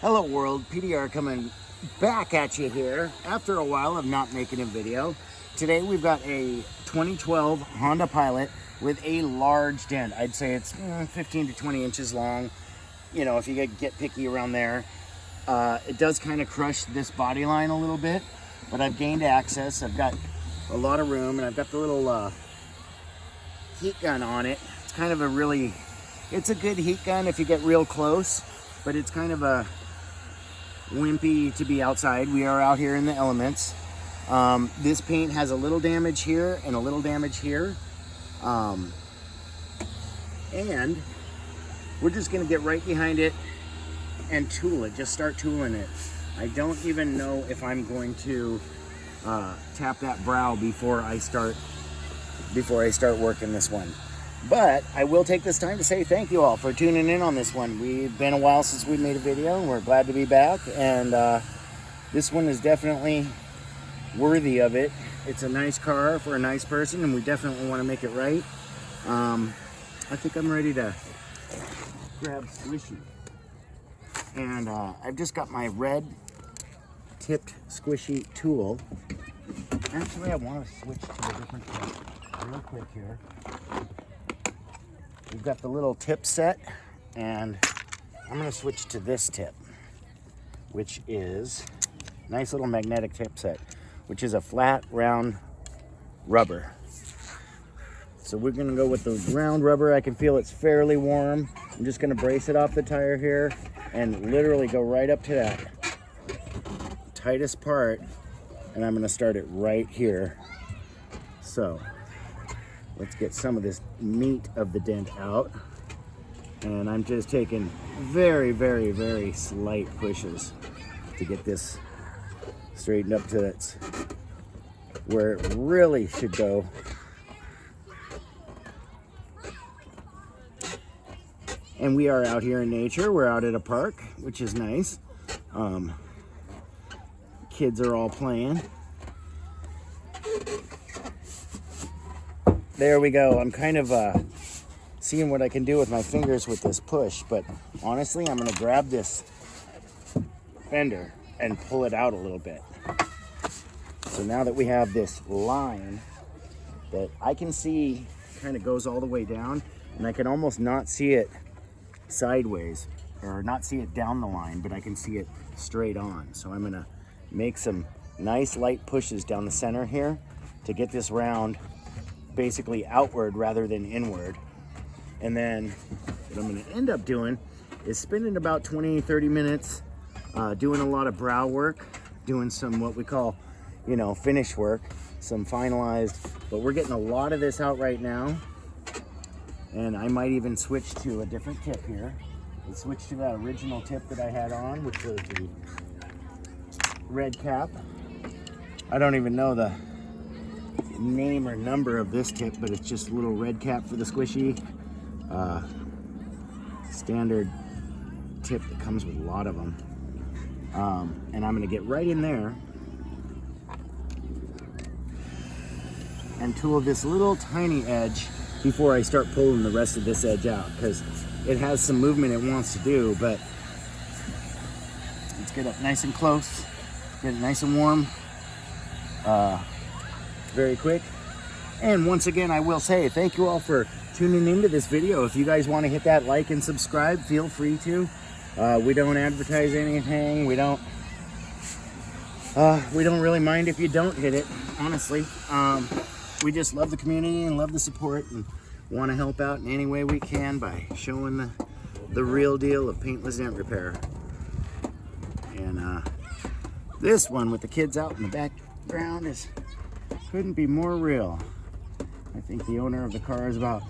Hello world, PDR coming back at you here after a while of not making a video. Today we've got a 2012 Honda Pilot with a large dent. I'd say it's 15 to 20 inches long. You know, if you get picky around there. It does kind of crush this body line a little bit, but I've gained access. I've got a lot of room, and I've got the little heat gun on it. It's kind of it's a good heat gun if you get real close, but it's kind of a wimpy to be outside. We are out here in the elements. This paint has a little damage here and a little damage here. And we're just gonna get right behind it and tool it, just start tooling it. I don't even know if I'm going to tap that brow before I start working this one. But I will take this time to say thank you all for tuning in on this one. We've been a while since we made a video, and we're glad to be back. And this one is definitely worthy of it. It's a nice car for a nice person, and we definitely want to make it right. I think I'm ready to grab squishy. And I've just got my red tipped squishy tool. Actually, I want to switch to a different tip real quick here. We've got the little tip set, and I'm going to switch to this tip, which is a nice little magnetic tip set, which is a flat round rubber. So we're going to go with the round rubber. I can feel it's fairly warm. I'm just going to brace it off the tire here and literally go right up to that tightest part, and I'm going to start it right here. So let's get some of this meat of the dent out. And I'm just taking very, very, very slight pushes to get this straightened up to its where it really should go. And we are out here in nature. We're out at a park, which is nice. Kids are all playing. There we go. I'm kind of seeing what I can do with my fingers with this push, but honestly, I'm going to grab this fender and pull it out a little bit. So now that we have this line that I can see kind of goes all the way down, and I can almost not see it sideways or not see it down the line, but I can see it straight on. So I'm going to make some nice light pushes down the center here to get this round basically outward rather than inward. And then what I'm going to end up doing is spending about 20-30 minutes doing a lot of brow work, doing some what we call, you know, finish work, some finalized, but we're getting a lot of this out right now. And I might even switch to a different tip here. Let's switch to that original tip that I had on, which was the red cap. I don't even know the name or number of this tip, but it's just a little red cap for the squishy. Standard tip that comes with a lot of them. And I'm going to get right in there and tool this little tiny edge before I start pulling the rest of this edge out, because it has some movement it wants to do. But let's get up nice and close, get it nice and warm, very quick. And once again, I will say thank you all for tuning into this video. If you guys want to hit that like and subscribe, feel free to. We don't advertise anything. We don't really mind if you don't hit it, honestly. We just love the community and love the support, and want to help out in any way we can by showing the real deal of Paintless Dent Repair. And this one with the kids out in the background couldn't be more real. I think the owner of the car is about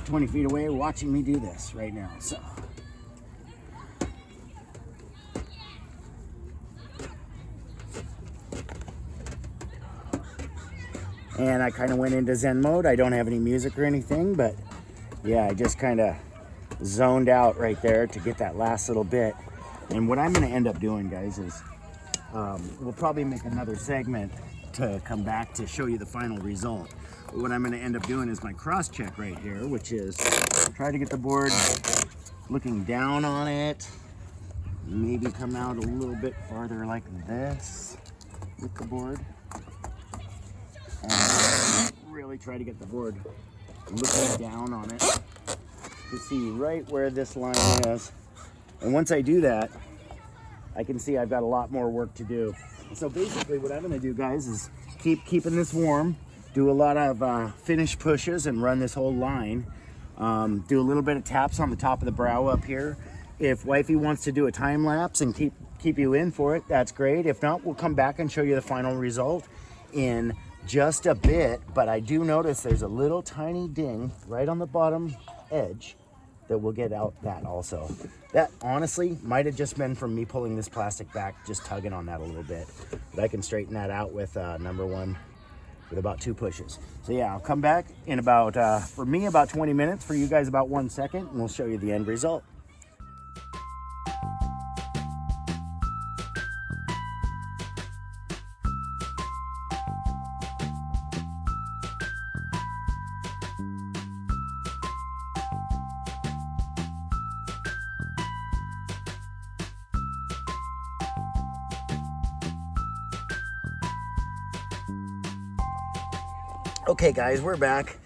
20 feet away watching me do this right now. So and I kind of went into Zen mode. I don't have any music or anything, but yeah, I just kind of zoned out right there to get that last little bit. And what I'm going to end up doing, guys, is we'll probably make another segment to come back to show you the final result. But what I'm going to end up doing is my cross check right here, which is try to get the board looking down on it, Maybe come out a little bit farther like this with the board. And really try to get the board looking down on it to see right where this line is. And once I do that, I can see I've got a lot more work to do. So basically what I'm gonna do, guys, is keeping this warm, do a lot of finish pushes and run this whole line. Do a little bit of taps on the top of the brow up here. If wifey wants to do a time lapse and keep you in for it, that's great. If not, we'll come back and show you the final result in just a bit. But I do notice there's a little tiny ding right on the bottom edge that we'll get out that also. That honestly might have just been from me pulling this plastic back, just tugging on that a little bit. But I can straighten that out with number one with about 2 pushes. So yeah, I'll come back in about, for me, about 20 minutes, for you guys about 1 second, and we'll show you the end result. Okay guys, we're back.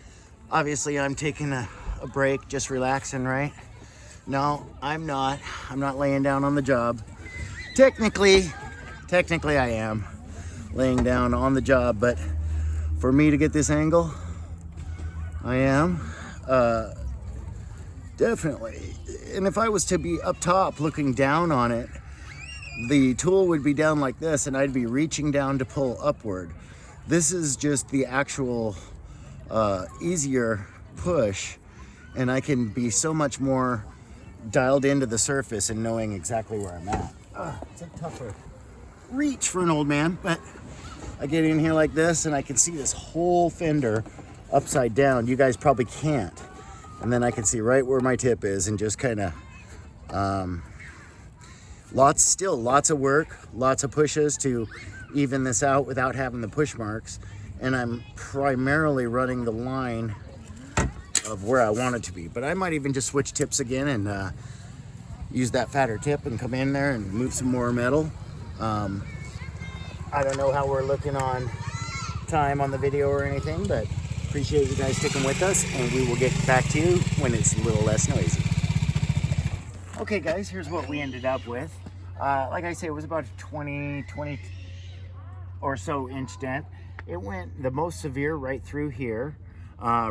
Obviously I'm taking a break, just relaxing, right? No, I'm not laying down on the job. Technically I am laying down on the job, but for me to get this angle, I am, definitely. And if I was to be up top looking down on it, the tool would be down like this and I'd be reaching down to pull upward. This is just the actual easier push, and I can be so much more dialed into the surface and knowing exactly where I'm at. It's a tougher reach for an old man, but I get in here like this and I can see this whole fender upside down. You guys probably can't. And then I can see right where my tip is and just kind of lots of work, lots of pushes to even this out without having the push marks. And I'm primarily running the line of where I want it to be. But I might even just switch tips again and use that fatter tip and come in there and move some more metal. I don't know how we're looking on time on the video or anything, but appreciate you guys sticking with us, and we will get back to you when it's a little less noisy. Okay guys, here's what we ended up with. Like I say, it was about a 20 or so inch dent. It went the most severe right through here.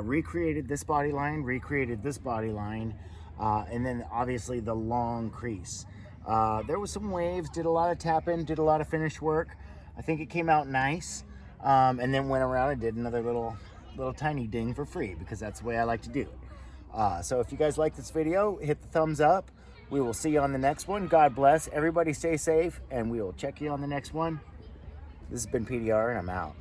Recreated this body line, recreated this body line, and then obviously the long crease. There was some waves, did a lot of tapping, did a lot of finish work. I think it came out nice, and then went around and did another little tiny ding for free, because that's the way I like to do it. So if you guys like this video, hit the thumbs up. We will see you on the next one. God bless. Everybody stay safe, and we will check you on the next one. This has been PDR, and I'm out.